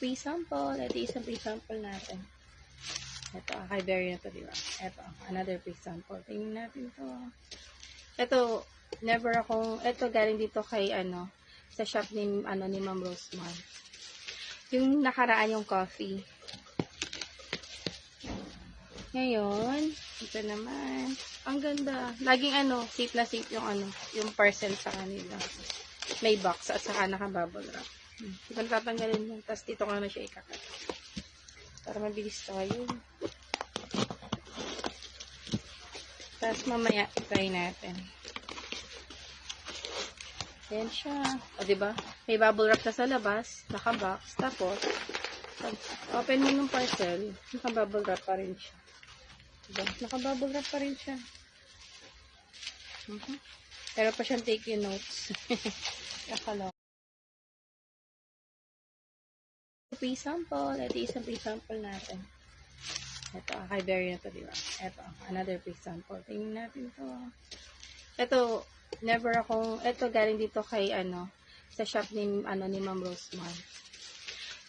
free sample. Ito isang free sample natin. Ito, kay Berry na to, di ba? Ito, another free sample. Tingnan natin to. Ito, ito galing dito kay, sa shop ni Ma'am Rosemar. Yung nakaraan yung coffee. Ngayon, ito naman. Ang ganda. Laging safe na safe yung parcel sa kanila. May box at saka naka-bubble wrap. Hindi ko natatanggalin yan. Tapos dito ko na siya ikakat. Para mabilis tayo. Tapos mamaya, try natin. Ayan siya. O, diba? May bubble wrap na sa labas. Naka-box. Tapos, open mo ng parcel. Naka-bubble wrap pa rin siya. Diba? Naka-bubble wrap pa rin siya. Pero pa siyang take your notes. Nakalaw. Free sample. Ito isang free sample natin. Ito, kay Berry na to, di ba? Ito, another free sample. Tingnan natin to. Ito, ito galing dito kay, sa shop ni Ma'am Rosemar.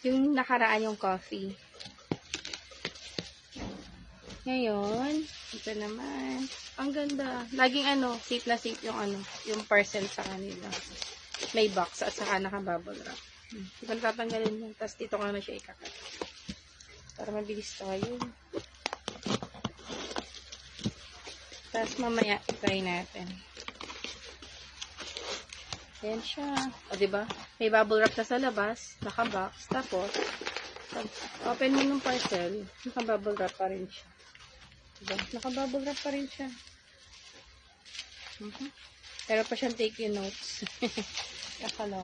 Yung nakaraan yung coffee. Ngayon, ito naman. Ang ganda. Laging safe na safe yung parcel sa kanila. May box at saka naka-bubble wrap. Hindi ko natatanggalin yan. Tapos dito ko na siya ikakat. Para mabilis tayo. Tapos mamaya, try natin. Ayan siya. O, diba? May bubble wrap na sa labas. Naka-box. Tapos, open mo ng parcel. Naka-bubble wrap pa rin siya. Diba? Naka-bubble wrap pa rin siya. Pero pa siyang take your notes. Nakalaw.